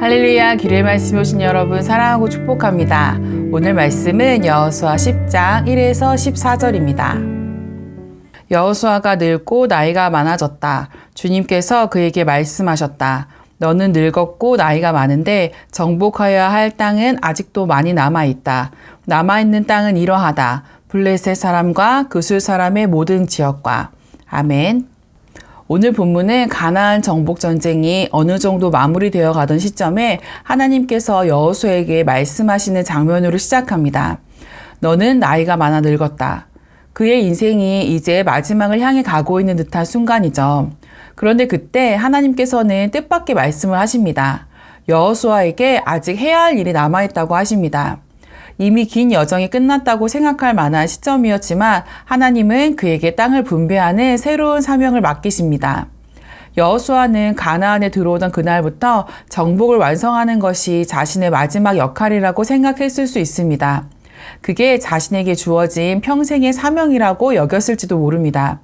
할렐루야, 기도의 말씀에 오신 여러분 사랑하고 축복합니다. 오늘 말씀은 여호수아 10장 1에서 14절입니다. 여호수아가 늙고 나이가 많아졌다. 주님께서 그에게 말씀하셨다. 너는 늙었고 나이가 많은데 정복하여야 할 땅은 아직도 많이 남아있다. 남아있는 땅은 이러하다. 블레셋 사람과 그술 사람의 모든 지역과. 아멘. 오늘 본문은 가나안 정복 전쟁이 어느 정도 마무리되어 가던 시점에 하나님께서 여호수아에게 말씀하시는 장면으로 시작합니다. 너는 나이가 많아 늙었다. 그의 인생이 이제 마지막을 향해 가고 있는 듯한 순간이죠. 그런데 그때 하나님께서는 뜻밖의 말씀을 하십니다. 여호수아에게 아직 해야 할 일이 남아있다고 하십니다. 이미 긴 여정이 끝났다고 생각할 만한 시점이었지만 하나님은 그에게 땅을 분배하는 새로운 사명을 맡기십니다. 여호수아는 가나안에 들어오던 그날부터 정복을 완성하는 것이 자신의 마지막 역할이라고 생각했을 수 있습니다. 그게 자신에게 주어진 평생의 사명이라고 여겼을지도 모릅니다.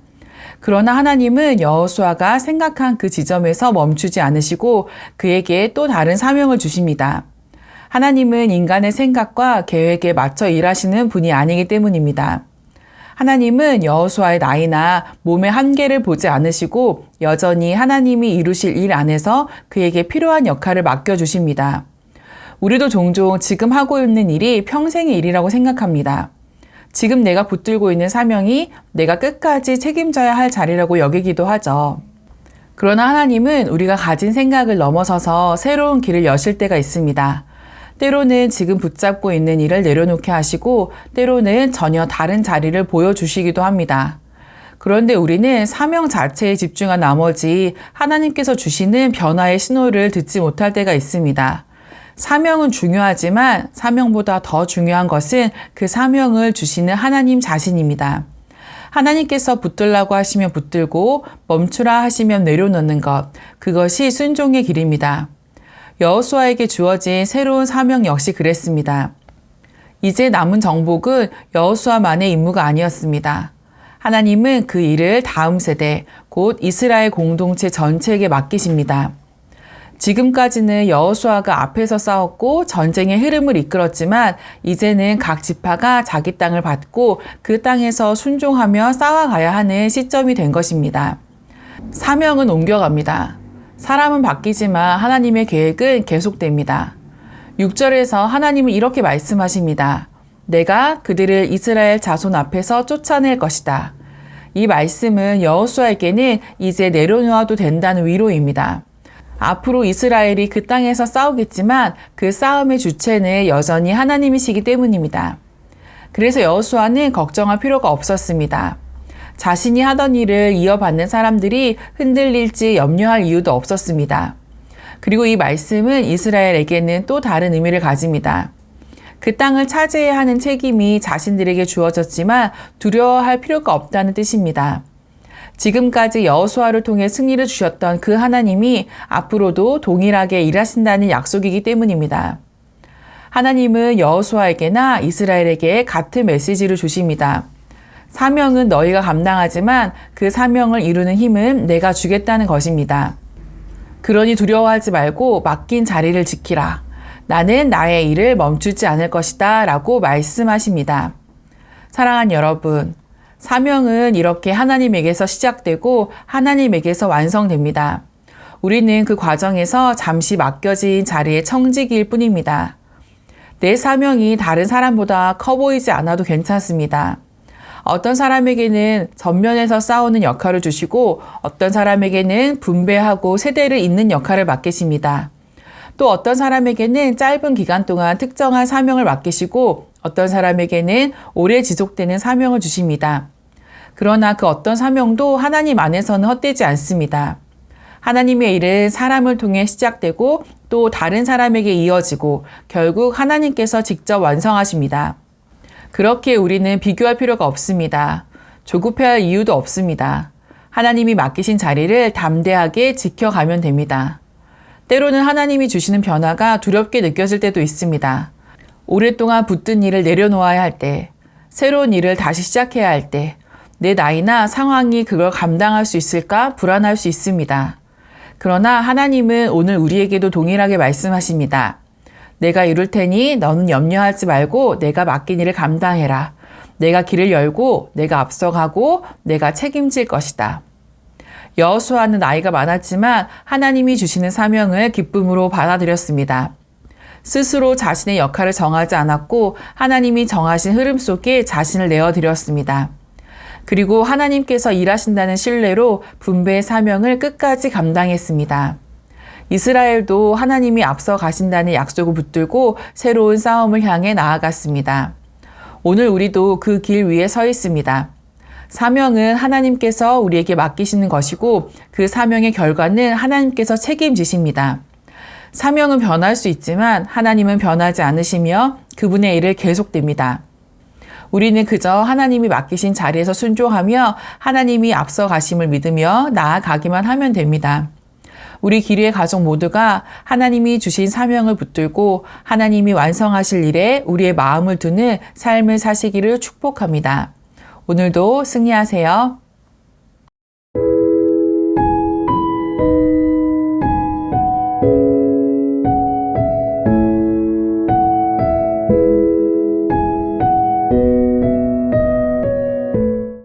그러나 하나님은 여호수아가 생각한 그 지점에서 멈추지 않으시고 그에게 또 다른 사명을 주십니다. 하나님은 인간의 생각과 계획에 맞춰 일하시는 분이 아니기 때문입니다. 하나님은 여호수아의 나이나 몸의 한계를 보지 않으시고 여전히 하나님이 이루실 일 안에서 그에게 필요한 역할을 맡겨주십니다. 우리도 종종 지금 하고 있는 일이 평생의 일이라고 생각합니다. 지금 내가 붙들고 있는 사명이 내가 끝까지 책임져야 할 자리라고 여기기도 하죠. 그러나 하나님은 우리가 가진 생각을 넘어서서 새로운 길을 여실 때가 있습니다. 때로는 지금 붙잡고 있는 일을 내려놓게 하시고 때로는 전혀 다른 자리를 보여주시기도 합니다. 그런데 우리는 사명 자체에 집중한 나머지 하나님께서 주시는 변화의 신호를 듣지 못할 때가 있습니다. 사명은 중요하지만 사명보다 더 중요한 것은 그 사명을 주시는 하나님 자신입니다. 하나님께서 붙들라고 하시면 붙들고 멈추라 하시면 내려놓는 것, 그것이 순종의 길입니다. 여호수아에게 주어진 새로운 사명 역시 그랬습니다. 이제 남은 정복은 여호수아만의 임무가 아니었습니다. 하나님은 그 일을 다음 세대, 곧 이스라엘 공동체 전체에게 맡기십니다. 지금까지는 여호수아가 앞에서 싸웠고 전쟁의 흐름을 이끌었지만 이제는 각 지파가 자기 땅을 받고 그 땅에서 순종하며 싸워가야 하는 시점이 된 것입니다. 사명은 옮겨갑니다. 사람은 바뀌지만 하나님의 계획은 계속됩니다. 6절에서 하나님은 이렇게 말씀하십니다. 내가 그들을 이스라엘 자손 앞에서 쫓아낼 것이다. 이 말씀은 여호수아에게는 이제 내려놓아도 된다는 위로입니다. 앞으로 이스라엘이 그 땅에서 싸우겠지만 그 싸움의 주체는 여전히 하나님이시기 때문입니다. 그래서 여호수아는 걱정할 필요가 없었습니다. 자신이 하던 일을 이어받는 사람들이 흔들릴지 염려할 이유도 없었습니다. 그리고 이 말씀은 이스라엘에게는 또 다른 의미를 가집니다. 그 땅을 차지해야 하는 책임이 자신들에게 주어졌지만 두려워할 필요가 없다는 뜻입니다. 지금까지 여호수아를 통해 승리를 주셨던 그 하나님이 앞으로도 동일하게 일하신다는 약속이기 때문입니다. 하나님은 여호수아에게나 이스라엘에게 같은 메시지를 주십니다. 사명은 너희가 감당하지만 그 사명을 이루는 힘은 내가 주겠다는 것입니다. 그러니 두려워하지 말고 맡긴 자리를 지키라. 나는 나의 일을 멈추지 않을 것이다 라고 말씀하십니다. 사랑하는 여러분, 사명은 이렇게 하나님에게서 시작되고 하나님에게서 완성됩니다. 우리는 그 과정에서 잠시 맡겨진 자리의 청지기일 뿐입니다. 내 사명이 다른 사람보다 커 보이지 않아도 괜찮습니다. 어떤 사람에게는 전면에서 싸우는 역할을 주시고 어떤 사람에게는 분배하고 세대를 잇는 역할을 맡기십니다. 또 어떤 사람에게는 짧은 기간 동안 특정한 사명을 맡기시고 어떤 사람에게는 오래 지속되는 사명을 주십니다. 그러나 그 어떤 사명도 하나님 안에서는 헛되지 않습니다. 하나님의 일은 사람을 통해 시작되고 또 다른 사람에게 이어지고 결국 하나님께서 직접 완성하십니다. 그렇게 우리는 비교할 필요가 없습니다. 조급해할 이유도 없습니다. 하나님이 맡기신 자리를 담대하게 지켜가면 됩니다. 때로는 하나님이 주시는 변화가 두렵게 느껴질 때도 있습니다. 오랫동안 붙든 일을 내려놓아야 할 때, 새로운 일을 다시 시작해야 할 때, 내 나이나 상황이 그걸 감당할 수 있을까 불안할 수 있습니다. 그러나 하나님은 오늘 우리에게도 동일하게 말씀하십니다. 내가 이룰 테니 너는 염려하지 말고 내가 맡긴 일을 감당해라. 내가 길을 열고 내가 앞서가고 내가 책임질 것이다. 여호수아는 나이가 많았지만 하나님이 주시는 사명을 기쁨으로 받아들였습니다. 스스로 자신의 역할을 정하지 않았고 하나님이 정하신 흐름 속에 자신을 내어드렸습니다. 그리고 하나님께서 일하신다는 신뢰로 분배의 사명을 끝까지 감당했습니다. 이스라엘도 하나님이 앞서 가신다는 약속을 붙들고 새로운 싸움을 향해 나아갔습니다. 오늘 우리도 그 길 위에 서 있습니다. 사명은 하나님께서 우리에게 맡기시는 것이고 그 사명의 결과는 하나님께서 책임지십니다. 사명은 변할 수 있지만 하나님은 변하지 않으시며 그분의 일을 계속됩니다. 우리는 그저 하나님이 맡기신 자리에서 순종하며 하나님이 앞서 가심을 믿으며 나아가기만 하면 됩니다. 우리 기류의 가족 모두가 하나님이 주신 사명을 붙들고 하나님이 완성하실 일에 우리의 마음을 두는 삶을 사시기를 축복합니다. 오늘도 승리하세요.